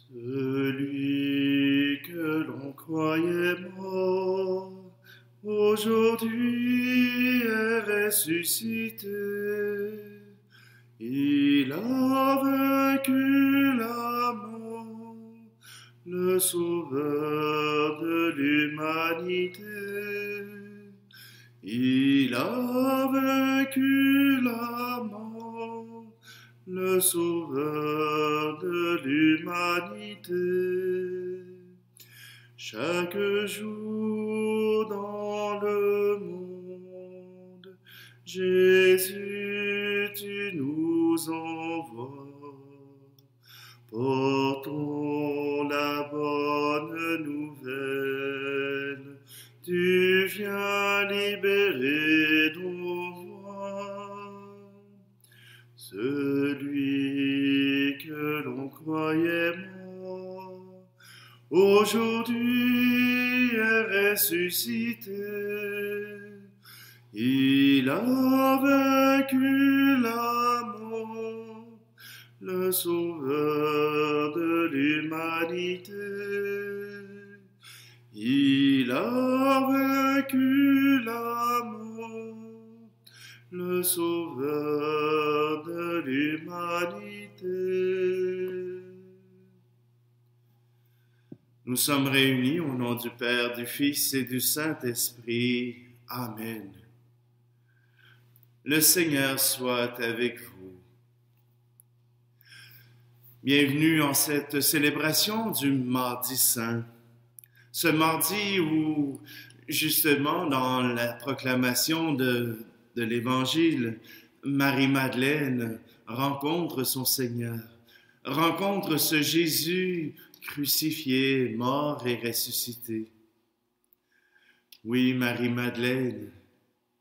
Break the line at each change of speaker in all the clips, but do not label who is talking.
Celui que l'on croyait mort, aujourd'hui est ressuscité. Il a vaincu la mort, le sauveur de l'humanité. Il a vaincu la mort, le sauveur de l'humanité. Chaque jour dans le monde, Jésus, tu nous envoies. Portons la bonne nouvelle, tu viens libérer nos voix. Celui que l'on croyait mort, aujourd'hui est ressuscité. Il a vaincu la mort, le sauveur de l'humanité. Il a vaincu la mort, le sauveur de l'humanité. Nous sommes réunis au nom du Père, du Fils et du Saint-Esprit. Amen. Le Seigneur soit avec vous. Bienvenue en cette célébration du Mardi Saint. Ce mardi où, justement, dans la proclamation de l'Évangile, Marie-Madeleine rencontre son Seigneur, rencontre ce Jésus crucifié, mort et ressuscité. Oui, Marie-Madeleine,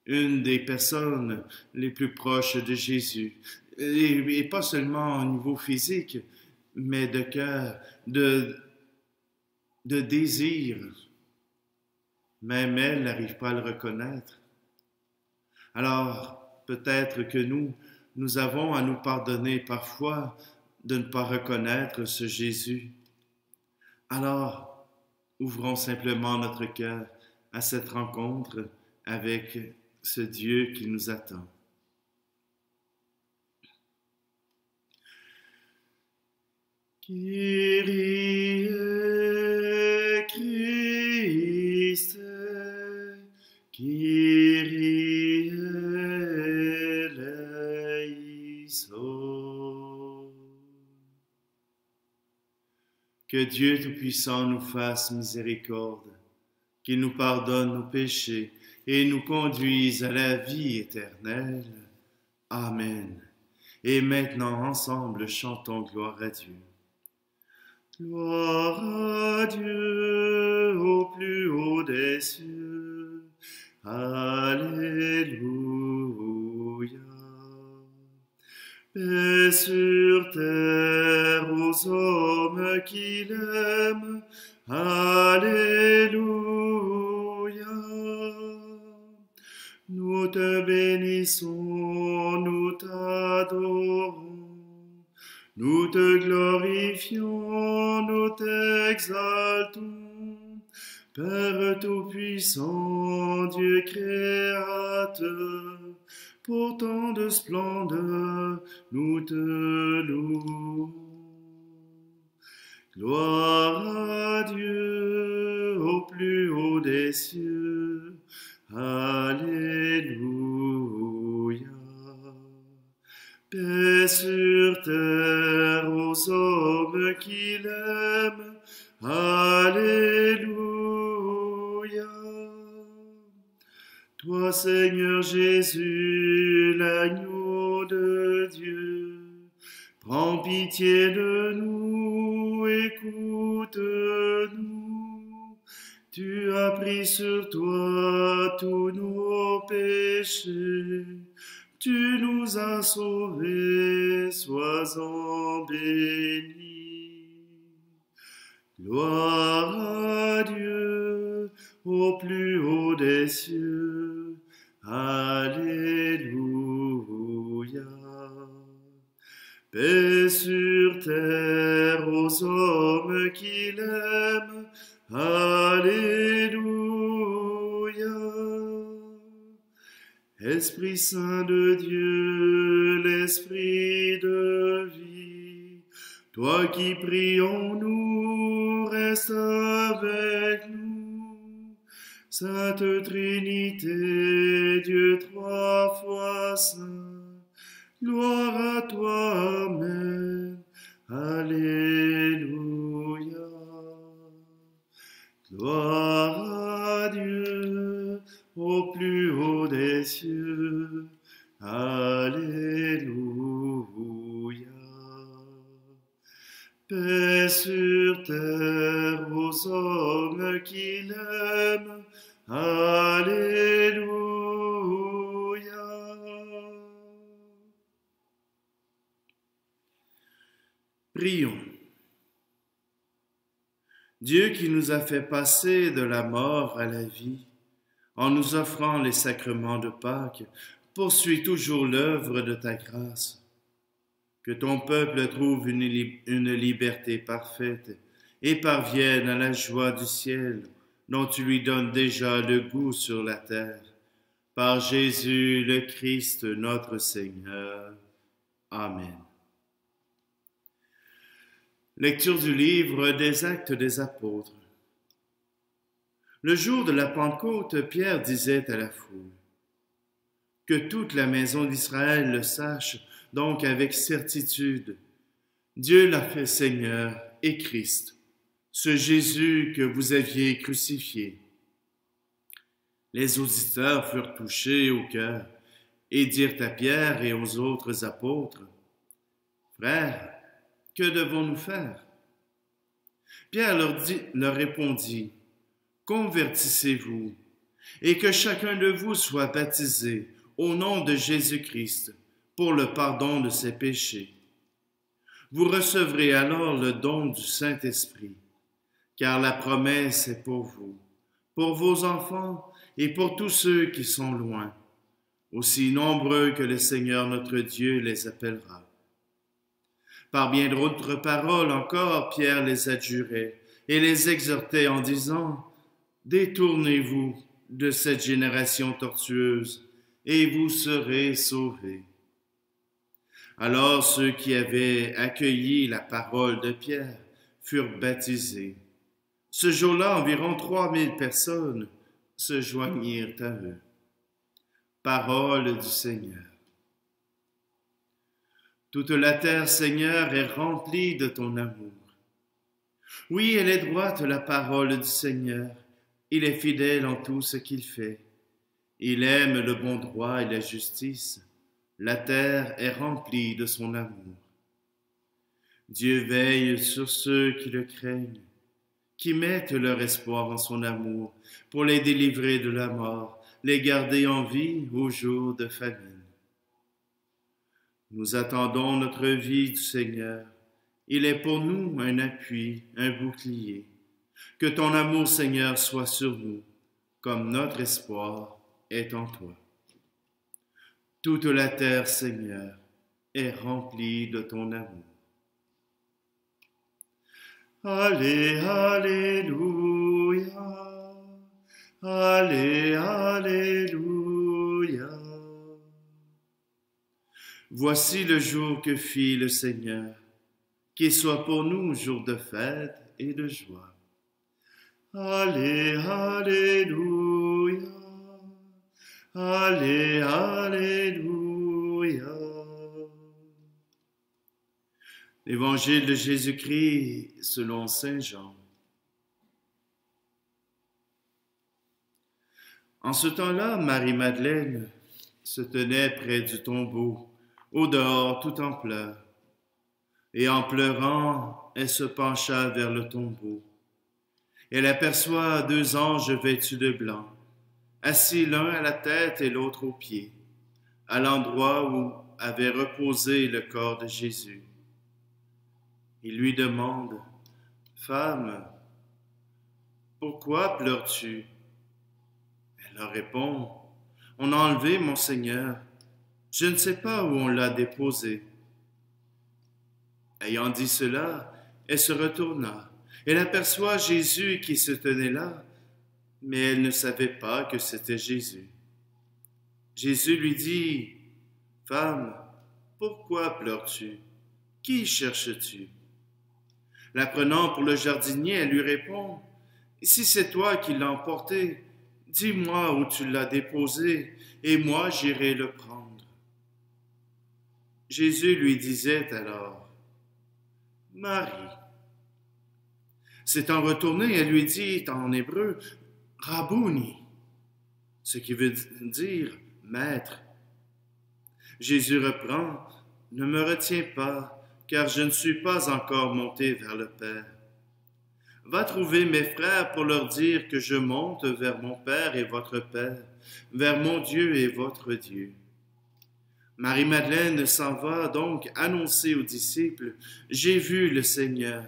une des personnes les plus proches de Jésus, et pas seulement au niveau physique, mais de cœur, de désir. Même elle n'arrive pas à le reconnaître. Alors, peut-être que nous avons à nous pardonner parfois de ne pas reconnaître ce Jésus. Alors, ouvrons simplement notre cœur à cette rencontre avec ce Dieu qui nous attend. Kyrie Christe, Kyrie eleison. Que Dieu Tout-Puissant nous fasse miséricorde, qu'il nous pardonne nos péchés et nous conduise à la vie éternelle. Amen. Et maintenant, ensemble, chantons gloire à Dieu. Gloire à Dieu au plus haut des cieux. Alléluia. Paix sur terre aux hommes qu'il aime. Alléluia. Nous te bénissons, nous t'adorons. Nous te glorifions, nous t'exaltons, Père Tout-Puissant, Dieu Créateur, pour tant de splendeur, nous te louons. Gloire à Dieu au plus haut des cieux. Alléluia. Paix sur terre aux hommes qu'il aime. Alléluia. Toi, Seigneur Jésus, l'agneau de Dieu, prends pitié de nous, écoute-nous. Tu as pris sur toi tous nos péchés. Tu nous as sauvés, sois-en béni. Gloire à Dieu au plus haut des cieux. Alléluia. Paix sur terre aux hommes Esprit Saint de Dieu, l'Esprit de vie, toi qui pries en nous, reste avec nous. Sainte Trinité, Dieu trois fois saint, gloire à toi, Amen. Alléluia. Gloire à Dieu au plus haut des cieux. Alléluia. Paix sur terre aux hommes qui l'aiment. Alléluia. Prions. Dieu qui nous a fait passer de la mort à la vie, en nous offrant les sacrements de Pâques, poursuis toujours l'œuvre de ta grâce. Que ton peuple trouve une liberté parfaite et parvienne à la joie du ciel, dont tu lui donnes déjà le goût sur la terre. Par Jésus le Christ notre Seigneur. Amen. Lecture du livre des Actes des Apôtres. Le jour de la Pentecôte, Pierre disait à la foule: « Que toute la maison d'Israël le sache, donc avec certitude. Dieu l'a fait Seigneur et Christ, ce Jésus que vous aviez crucifié. » Les auditeurs furent touchés au cœur et dirent à Pierre et aux autres apôtres: « Frères, que devons-nous faire? » Pierre leur répondit: « Convertissez-vous, et que chacun de vous soit baptisé au nom de Jésus-Christ pour le pardon de ses péchés. Vous recevrez alors le don du Saint-Esprit, car la promesse est pour vous, pour vos enfants et pour tous ceux qui sont loin, aussi nombreux que le Seigneur notre Dieu les appellera. » Par bien d'autres paroles encore, Pierre les adjurait et les exhortait en disant: « Détournez-vous de cette génération tortueuse, et vous serez sauvés. » Alors ceux qui avaient accueilli la parole de Pierre furent baptisés. Ce jour-là, environ 3000 personnes se joignirent à eux. Parole du Seigneur. Toute la terre, Seigneur, est remplie de ton amour. Oui, elle est droite, la parole du Seigneur. Il est fidèle en tout ce qu'il fait. Il aime le bon droit et la justice. La terre est remplie de son amour. Dieu veille sur ceux qui le craignent, qui mettent leur espoir en son amour, pour les délivrer de la mort, les garder en vie au jour de famine. Nous attendons notre vie du Seigneur. Il est pour nous un appui, un bouclier. Que ton amour, Seigneur, soit sur nous, comme notre espoir est en toi. Toute la terre, Seigneur, est remplie de ton amour. Allez, alléluia. Allez, alléluia. Voici le jour que fit le Seigneur, qu'il soit pour nous jour de fête et de joie. Allez, alléluia. Allez, alléluia. Évangile de Jésus-Christ selon saint Jean. En ce temps-là, Marie-Madeleine se tenait près du tombeau, au dehors tout en pleurs. Et en pleurant, elle se pencha vers le tombeau. Elle aperçoit 2 anges vêtus de blanc, assis l'un à la tête et l'autre aux pieds, à l'endroit où avait reposé le corps de Jésus. Il lui demande: « Femme, pourquoi pleures-tu? » Elle leur répond: « On a enlevé mon Seigneur. Je ne sais pas où on l'a déposé. » Ayant dit cela, elle se retourna. Elle aperçoit Jésus qui se tenait là, mais elle ne savait pas que c'était Jésus. Jésus lui dit, Femme, pourquoi pleures-tu? Qui cherches-tu? La prenant pour le jardinier, elle lui répond, Si c'est toi qui l'as emporté, dis-moi où tu l'as déposé, et moi j'irai le prendre. Jésus lui disait alors, Marie. S'étant retournée, elle lui dit en hébreu, Rabouni, ce qui veut dire Maître. Jésus reprend, Ne me retiens pas, car je ne suis pas encore monté vers le Père. Va trouver mes frères pour leur dire que je monte vers mon Père et votre Père, vers mon Dieu et votre Dieu. Marie-Madeleine s'en va donc annoncer aux disciples, J'ai vu le Seigneur,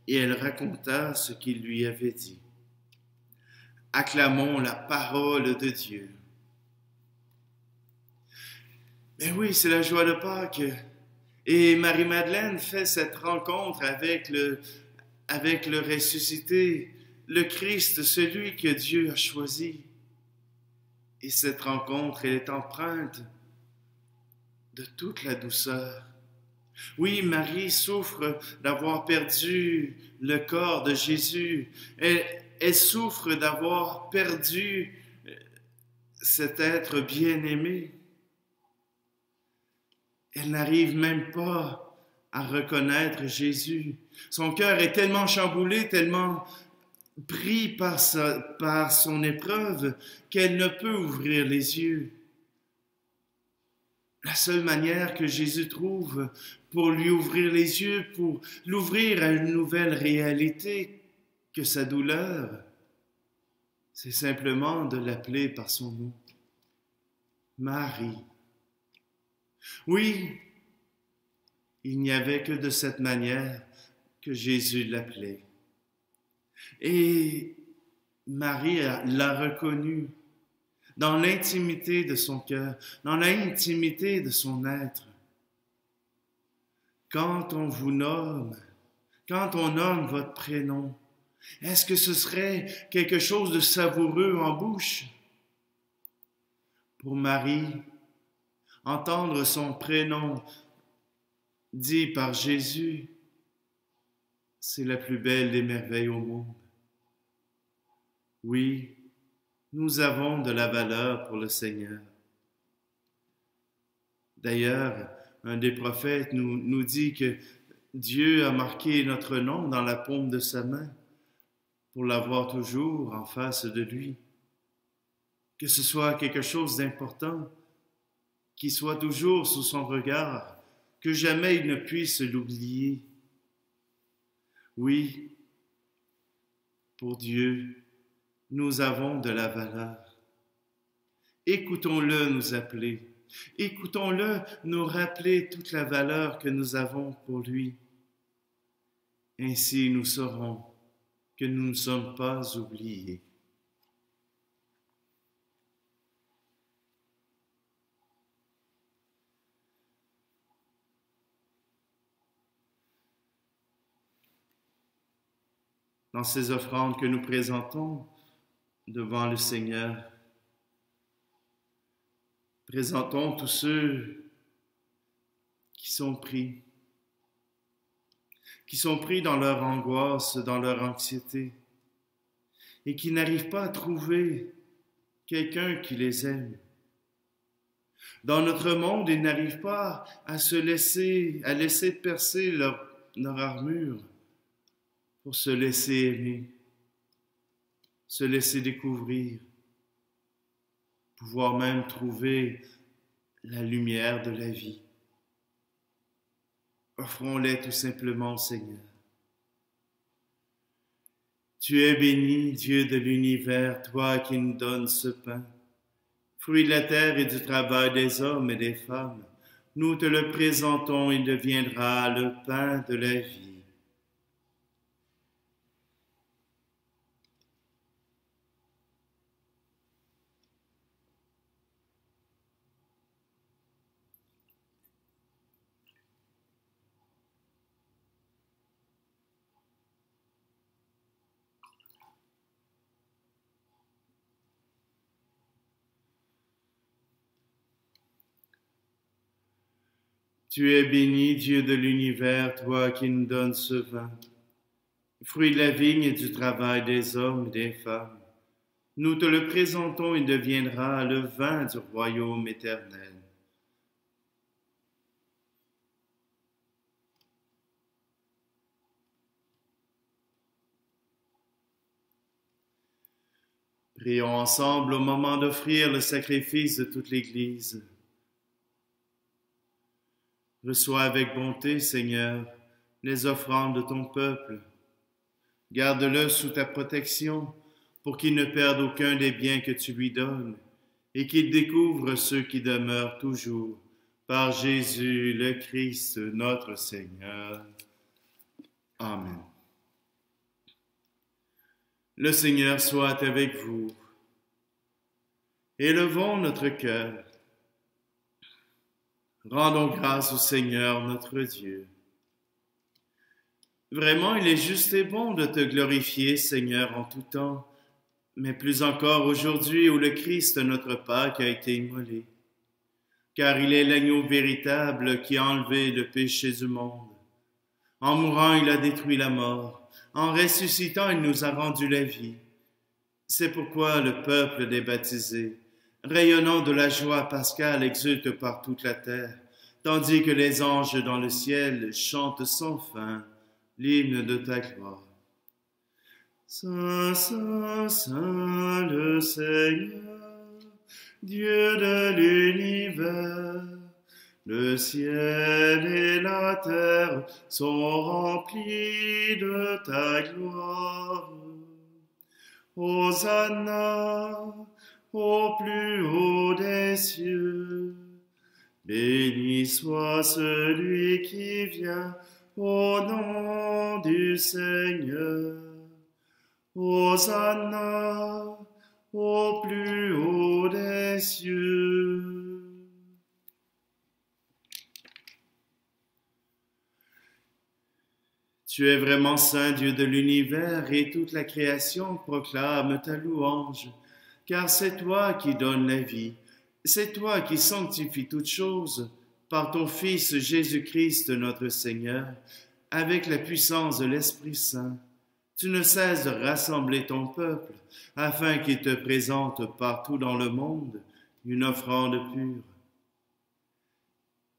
et elle raconta ce qu'il lui avait dit. Acclamons la parole de Dieu. Mais oui, c'est la joie de Pâques. Et Marie-Madeleine fait cette rencontre avec le ressuscité, le Christ, celui que Dieu a choisi. Et cette rencontre, elle est empreinte de toute la douceur. Oui, Marie souffre d'avoir perdu le corps de Jésus. Elle souffre d'avoir perdu cet être bien-aimé. Elle n'arrive même pas à reconnaître Jésus. Son cœur est tellement chamboulé, tellement pris par son épreuve, qu'elle ne peut ouvrir les yeux. La seule manière que Jésus trouve pour lui ouvrir les yeux, pour l'ouvrir à une nouvelle réalité que sa douleur, c'est simplement de l'appeler par son nom. Marie. Oui, il n'y avait que de cette manière que Jésus l'appelait. Et Marie l'a reconnu dans l'intimité de son cœur, dans l'intimité de son être. Quand on vous nomme, quand on nomme votre prénom, est-ce que ce serait quelque chose de savoureux en bouche? Pour Marie, entendre son prénom dit par Jésus, c'est la plus belle des merveilles au monde. Oui, nous avons de la valeur pour le Seigneur. D'ailleurs, un des prophètes nous dit que Dieu a marqué notre nom dans la paume de sa main pour l'avoir toujours en face de lui. Que ce soit quelque chose d'important, qui soit toujours sous son regard, que jamais il ne puisse l'oublier. Oui, pour Dieu, nous avons de la valeur. Écoutons-le nous appeler. Écoutons-le nous rappeler toute la valeur que nous avons pour lui. Ainsi nous saurons que nous ne sommes pas oubliés. Dans ces offrandes que nous présentons devant le Seigneur, présentons tous ceux qui sont pris dans leur angoisse, dans leur anxiété, et qui n'arrivent pas à trouver quelqu'un qui les aime. Dans notre monde, ils n'arrivent pas à laisser percer leur armure pour se laisser aimer, se laisser découvrir, pouvoir même trouver la lumière de la vie. Offrons-les tout simplement au Seigneur. Tu es béni, Dieu de l'univers, toi qui nous donnes ce pain, fruit de la terre et du travail des hommes et des femmes. Nous te le présentons, il deviendra le pain de la vie. Tu es béni, Dieu de l'univers, toi qui nous donnes ce vin, fruit de la vigne et du travail des hommes et des femmes. Nous te le présentons, il deviendra le vin du royaume éternel. Prions ensemble au moment d'offrir le sacrifice de toute l'Église. Reçois avec bonté, Seigneur, les offrandes de ton peuple. Garde-le sous ta protection pour qu'il ne perde aucun des biens que tu lui donnes et qu'il découvre ceux qui demeurent toujours par Jésus le Christ, notre Seigneur. Amen. Le Seigneur soit avec vous. Élevons notre cœur. Rendons grâce au Seigneur notre Dieu. Vraiment, il est juste et bon de te glorifier, Seigneur, en tout temps, mais plus encore aujourd'hui où le Christ, notre Pâque, a été immolé, car il est l'agneau véritable qui a enlevé le péché du monde. En mourant, il a détruit la mort. En ressuscitant, il nous a rendu la vie. C'est pourquoi le peuple des baptisés, rayonnant de la joie pascale, exulte par toute la terre, tandis que les anges dans le ciel chantent sans fin l'hymne de ta gloire. Saint, Saint, Saint le Seigneur, Dieu de l'univers, le ciel et la terre sont remplis de ta gloire. Hosanna au plus haut des cieux. Béni soit celui qui vient au nom du Seigneur. Hosanna au plus haut des cieux. Tu es vraiment saint, Dieu de l'univers, et toute la création proclame ta louange, car c'est toi qui donnes la vie, c'est toi qui sanctifies toutes choses par ton Fils Jésus-Christ notre Seigneur, avec la puissance de l'Esprit Saint. Tu ne cesses de rassembler ton peuple, afin qu'il te présente partout dans le monde une offrande pure.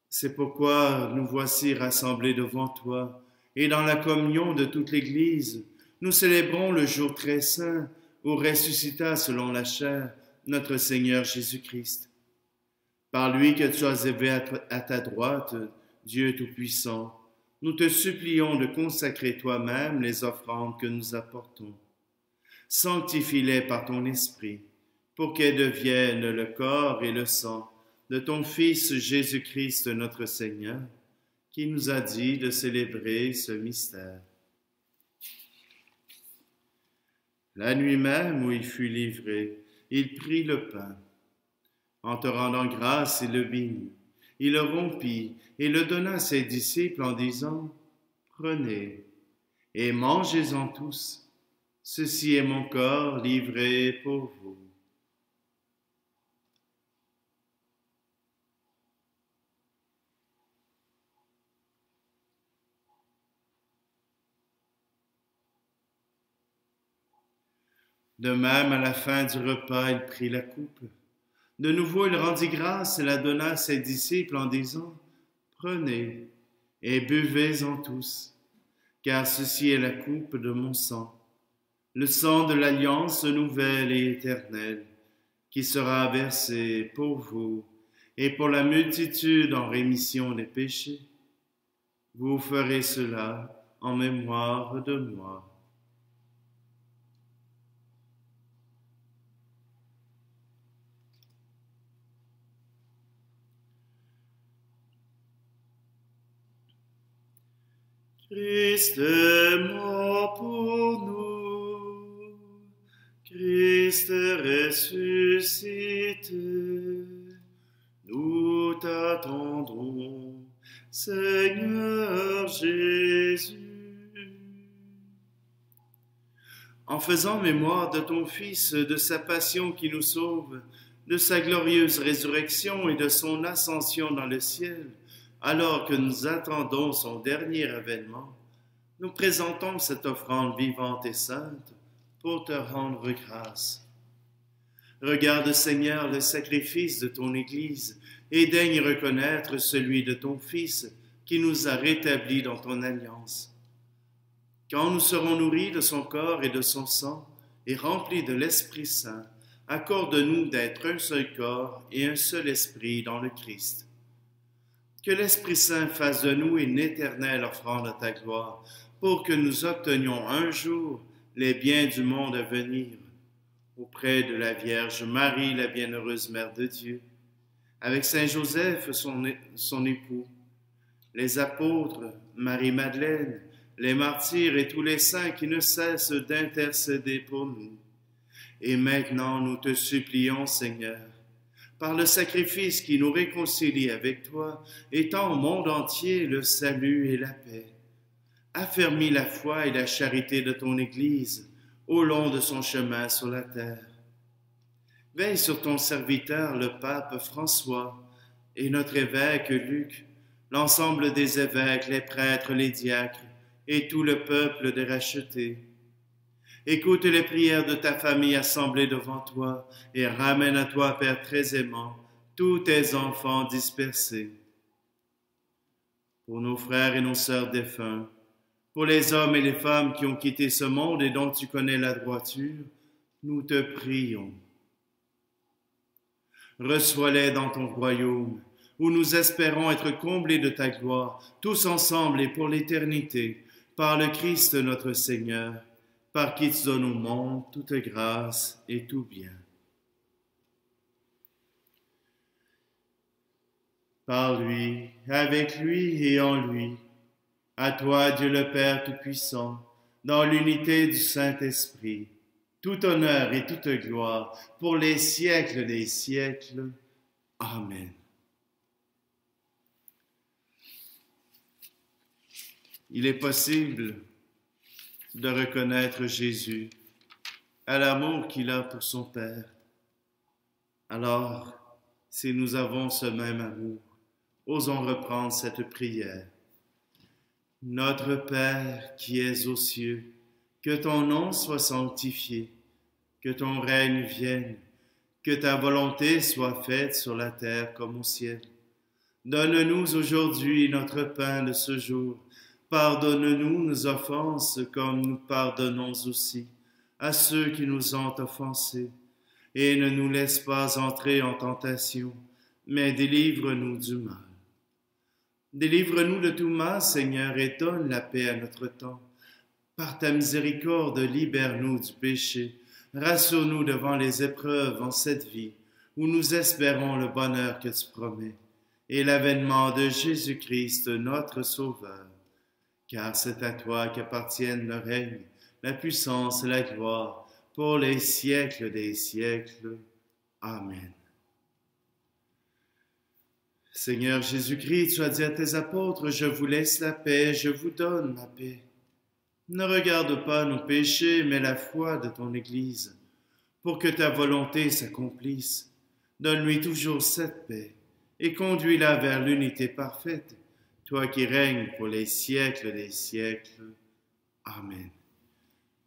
C'est pourquoi nous voici rassemblés devant toi, et dans la communion de toute l'Église, nous célébrons le jour très saint où ressuscita selon la chair notre Seigneur Jésus-Christ. Par lui que tu as élevé à ta droite, Dieu Tout-Puissant, nous te supplions de consacrer toi-même les offrandes que nous apportons. Sanctifie-les par ton Esprit, pour qu'elles deviennent le corps et le sang de ton Fils Jésus-Christ notre Seigneur, qui nous a dit de célébrer ce mystère. La nuit même où il fut livré, il prit le pain. En te rendant grâce, il le bénit. Il le rompit et le donna à ses disciples en disant, « Prenez et mangez-en tous. Ceci est mon corps livré pour vous. » De même, à la fin du repas, il prit la coupe. De nouveau, il rendit grâce et la donna à ses disciples en disant, « Prenez et buvez-en tous, car ceci est la coupe de mon sang, le sang de l'alliance nouvelle et éternelle, qui sera versé pour vous et pour la multitude en rémission des péchés. Vous ferez cela en mémoire de moi. » Christ est mort pour nous, Christ est ressuscité, nous t'attendons, Seigneur Jésus. En faisant mémoire de ton Fils, de sa passion qui nous sauve, de sa glorieuse résurrection et de son ascension dans le ciel, alors que nous attendons son dernier avènement, nous présentons cette offrande vivante et sainte pour te rendre grâce. Regarde, Seigneur, le sacrifice de ton Église et daigne reconnaître celui de ton Fils qui nous a rétablis dans ton alliance. Quand nous serons nourris de son corps et de son sang et remplis de l'Esprit Saint, accorde-nous d'être un seul corps et un seul esprit dans le Christ. Que l'Esprit Saint fasse de nous une éternelle offrande à ta gloire, pour que nous obtenions un jour les biens du monde à venir, auprès de la Vierge Marie, la bienheureuse Mère de Dieu, avec Saint Joseph, son époux, les apôtres, Marie-Madeleine, les martyrs et tous les saints qui ne cessent d'intercéder pour nous. Et maintenant, nous te supplions, Seigneur, par le sacrifice qui nous réconcilie avec toi, étends au monde entier le salut et la paix. Affermis la foi et la charité de ton Église au long de son chemin sur la terre. Veille sur ton serviteur, le pape François, et notre évêque Luc, l'ensemble des évêques, les prêtres, les diacres, et tout le peuple des rachetés. Écoute les prières de ta famille assemblée devant toi, et ramène à toi, Père très aimant, tous tes enfants dispersés. Pour nos frères et nos sœurs défunts, pour les hommes et les femmes qui ont quitté ce monde et dont tu connais la droiture, nous te prions. Reçois-les dans ton royaume, où nous espérons être comblés de ta gloire, tous ensemble et pour l'éternité, par le Christ notre Seigneur, par qui tu donnes au monde toute grâce et tout bien. Par lui, avec lui et en lui, à toi, Dieu le Père Tout-Puissant, dans l'unité du Saint-Esprit, tout honneur et toute gloire pour les siècles des siècles. Amen. Il est possible de reconnaître Jésus à l'amour qu'il a pour son Père. Alors, si nous avons ce même amour, osons reprendre cette prière. Notre Père qui es aux cieux, que ton nom soit sanctifié, que ton règne vienne, que ta volonté soit faite sur la terre comme au ciel. Donne-nous aujourd'hui notre pain de ce jour. Pardonne-nous nos offenses comme nous pardonnons aussi à ceux qui nous ont offensés. Et ne nous laisse pas entrer en tentation, mais délivre-nous du mal. Délivre-nous de tout mal, Seigneur, et donne la paix à notre temps. Par ta miséricorde, libère-nous du péché. Rassure-nous devant les épreuves en cette vie, où nous espérons le bonheur que tu promets, et l'avènement de Jésus-Christ, notre Sauveur. Car c'est à toi qu'appartiennent le règne, la puissance et la gloire, pour les siècles des siècles. Amen. Seigneur Jésus-Christ, tu as dit à tes apôtres, je vous laisse la paix, je vous donne la paix. Ne regarde pas nos péchés, mais la foi de ton Église, pour que ta volonté s'accomplisse. Donne-lui toujours cette paix, et conduis-la vers l'unité parfaite, toi qui règnes pour les siècles des siècles. Amen.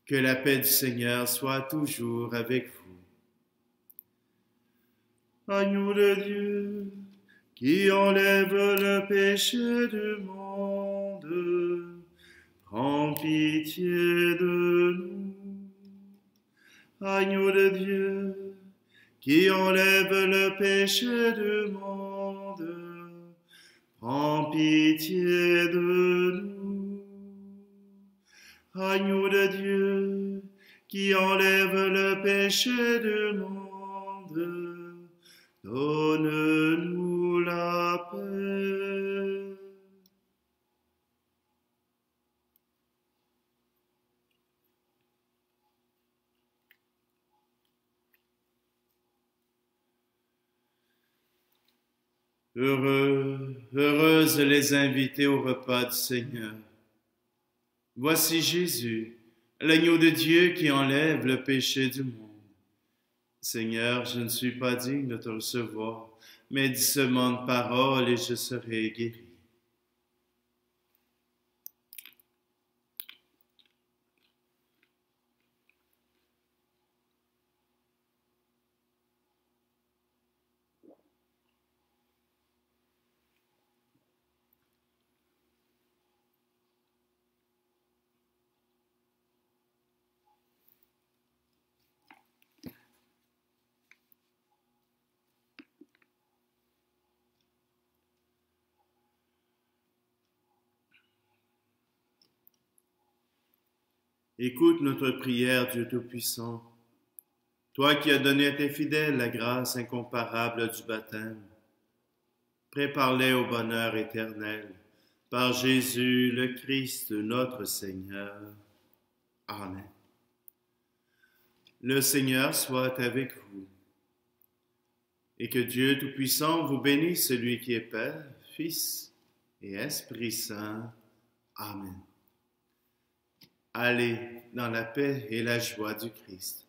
Que la paix du Seigneur soit toujours avec vous. Agneau de Dieu, qui enlève le péché du monde, prends pitié de nous. Agneau de Dieu, qui enlève le péché du monde, prends pitié de nous. Agneau de Dieu, qui enlève le péché du monde, donne-nous la paix. Heureuses les invités au repas du Seigneur. Voici Jésus, l'agneau de Dieu qui enlève le péché du monde. Seigneur, je ne suis pas digne de te recevoir, mais dis seulement une parole et je serai guéri. Écoute notre prière, Dieu Tout-Puissant. Toi qui as donné à tes fidèles la grâce incomparable du baptême, prépare-les au bonheur éternel. Par Jésus le Christ, notre Seigneur. Amen. Le Seigneur soit avec vous. Et que Dieu Tout-Puissant vous bénisse, celui qui est Père, Fils et Esprit Saint. Amen. Allez dans la paix et la joie du Christ.